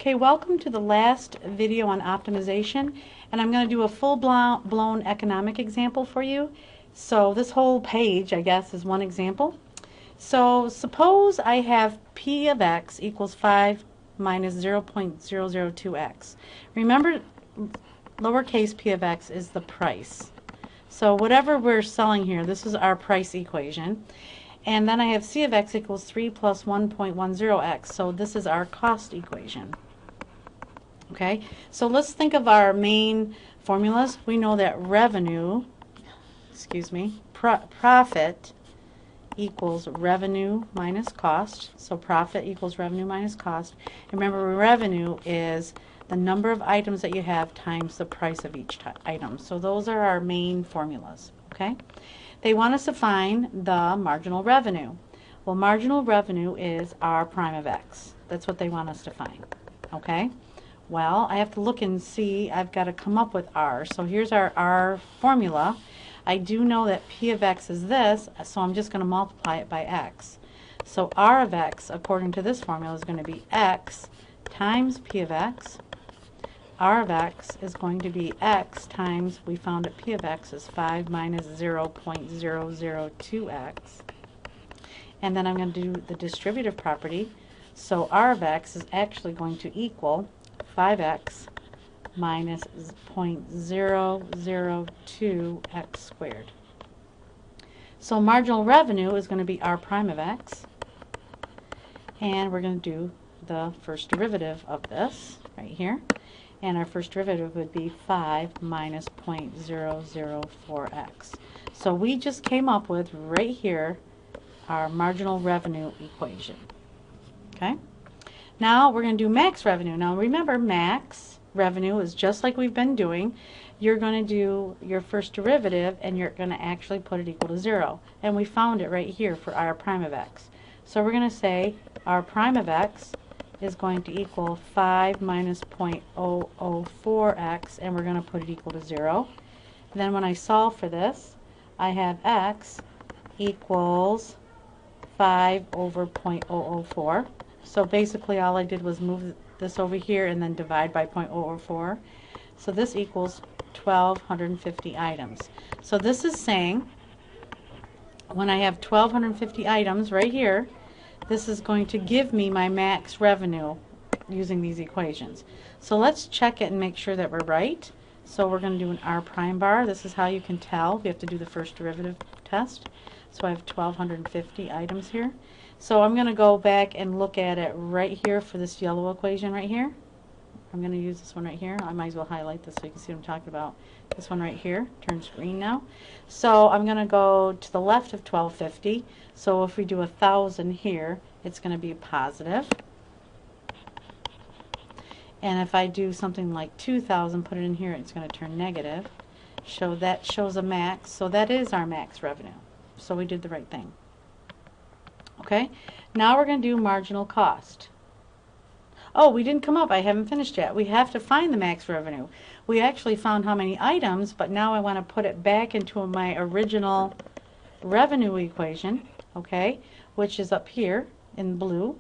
Okay, welcome to the last video on optimization, and I'm going to do a full-blown economic example for you. So this whole page, I guess, is one example. So suppose I have P of X equals 5 minus 0.002X. Remember, lowercase p of X is the price. So whatever we're selling here, this is our price equation. And then I have C of X equals 3 plus 1.10X. So this is our cost equation. Okay, so let's think of our main formulas. We know that profit equals revenue minus cost. So profit equals revenue minus cost. And remember, revenue is the number of items that you have times the price of each item. So those are our main formulas. Okay, they want us to find the marginal revenue. Well, marginal revenue is R prime of X. That's what they want us to find. Okay, well, I have to look and see. I've got to come up with R. So here's our R formula. I do know that P of X is this, so I'm just going to multiply it by X. So R of X, according to this formula, is going to be X times P of X. R of X is going to be X times, we found that P of X is 5 minus 0.002X. And then I'm going to do the distributive property. So R of X is actually going to equal 5X minus 0.002X squared. So marginal revenue is going to be R prime of X. And we're going to do the first derivative of this right here. And our first derivative would be 5 minus 0.004X. So we just came up with right here our marginal revenue equation. Okay? Now we're going to do max revenue. Now remember, max revenue is just like we've been doing. You're going to do your first derivative and you're going to actually put it equal to 0. And we found it right here for R prime of X. So we're going to say R prime of X is going to equal 5 minus 0.004X, and we're going to put it equal to 0. And then when I solve for this, I have X equals 5 over 0.004. So basically all I did was move this over here and then divide by 0.004. So this equals 1,250 items. So this is saying when I have 1,250 items right here, this is going to give me my max revenue using these equations. So let's check it and make sure that we're right. So we're going to do an R prime bar. This is how you can tell. We have to do the first derivative test. So I have 1,250 items here. So I'm going to go back and look at it right here for this yellow equation right here. I'm going to use this one right here. I might as well highlight this so you can see what I'm talking about. This one right here turns green now. So I'm going to go to the left of 1,250. So if we do 1,000 here, it's going to be positive. And if I do something like 2,000, put it in here, it's going to turn negative. So that shows a max. So that is our max revenue. So we did the right thing. Okay, now we're going to do marginal cost. Oh, we didn't come up. I haven't finished yet. We have to find the max revenue. We actually found how many items, but now I want to put it back into my original revenue equation, okay, which is up here in blue.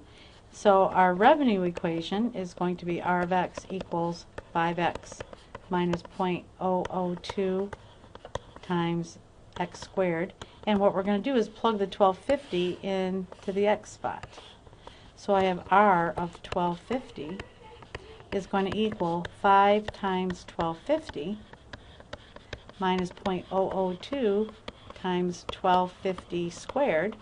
So our revenue equation is going to be R of X equals 5X minus 0.002 times X squared. And what we're going to do is plug the 1,250 into the X spot. So I have R of 1,250 is going to equal 5 times 1,250 minus 0.002 times 1,250 squared.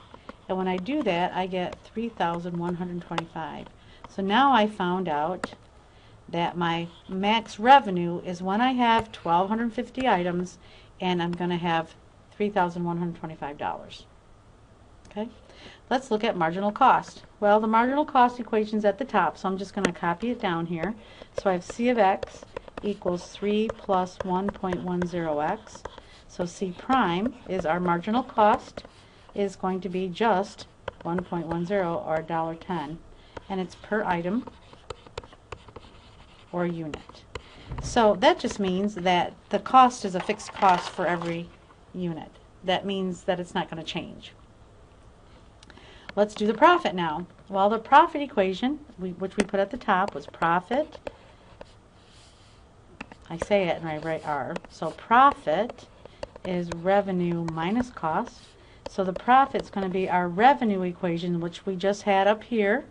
And when I do that, I get 3,125. So now I found out that my max revenue is when I have 1,250 items and I'm going to have $3,125. Okay, let's look at marginal cost. Well, the marginal cost equation is at the top, so I'm just going to copy it down here. So I have C of X equals 3 plus 1.10X. So C prime is our marginal cost is going to be just 1.10 or $1.10, and it's per item or unit. So that just means that the cost is a fixed cost for every unit. That means that it's not going to change. Let's do the profit now. Well, the profit equation, which we put at the top, was profit. I say it and I write R. So profit is revenue minus cost. So the profit's going to be our revenue equation, which we just had up here.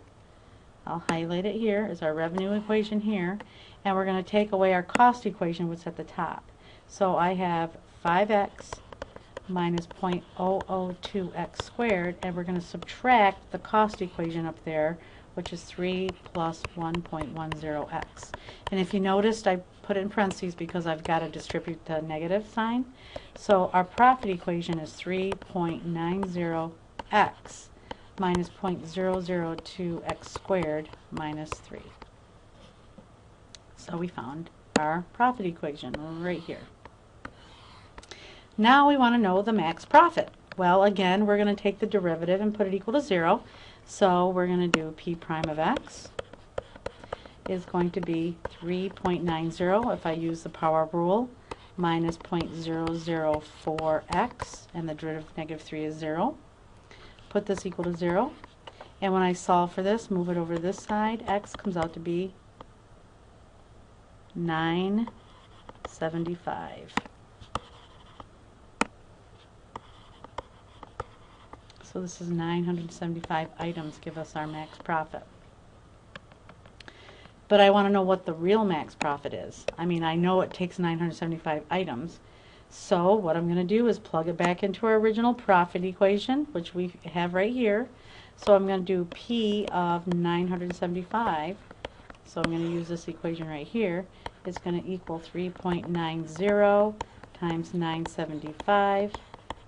I'll highlight it here, is our revenue equation here. And we're going to take away our cost equation, which is at the top. So I have 5x minus 0.002x squared, and we're going to subtract the cost equation up there, which is 3 plus 1.10x. And if you noticed, I put it in parentheses because I've got to distribute the negative sign. So our profit equation is 3.90x minus 0.002x squared minus 3. So we found our profit equation right here. Now we want to know the max profit. Well, again, we're going to take the derivative and put it equal to 0. So we're going to do p prime of x is going to be 3.90 if I use the power rule, minus 0.004x, and the derivative of negative 3 is 0. Put this equal to 0. And when I solve for this, move it over this side, x comes out to be 975. So this is 975 items give us our max profit. But I want to know what the real max profit is. I mean, I know it takes 975 items. So what I'm going to do is plug it back into our original profit equation, which we have right here. So I'm going to do P of 975. So I'm going to use this equation right here. It's going to equal 3.90 times 975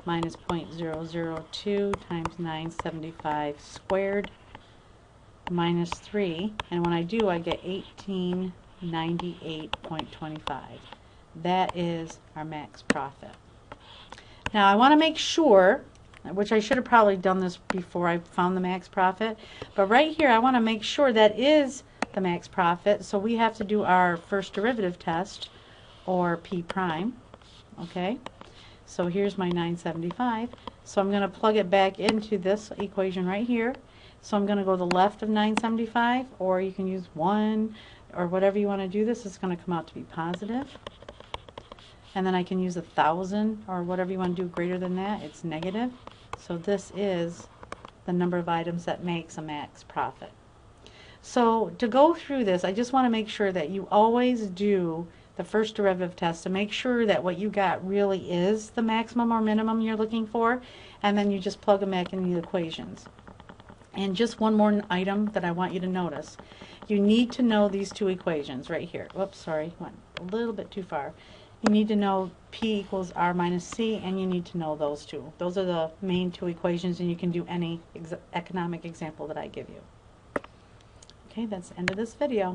minus 0.002 times 975 squared minus 3. And when I do, I get 1898.25. That is our max profit. Now I want to make sure, which I should have probably done this before I found the max profit, but right here I want to make sure that is the max profit. So we have to do our first derivative test, or P prime. Okay, so here's my 975. So I'm going to plug it back into this equation right here. So I'm going to go to the left of 975, or you can use 1, or whatever you want to do. This is going to come out to be positive. And then I can use 1,000, or whatever you want to do greater than that. It's negative. So this is the number of items that makes a max profit. So to go through this, I just want to make sure that you always do the first derivative test to make sure that what you got really is the maximum or minimum you're looking for, and then you just plug them back in the equations. And just one more item that I want you to notice. You need to know these two equations right here. Whoops, sorry, went a little bit too far. You need to know P equals R minus C, and you need to know those two. Those are the main two equations, and you can do any economic example that I give you. Okay, that's the end of this video.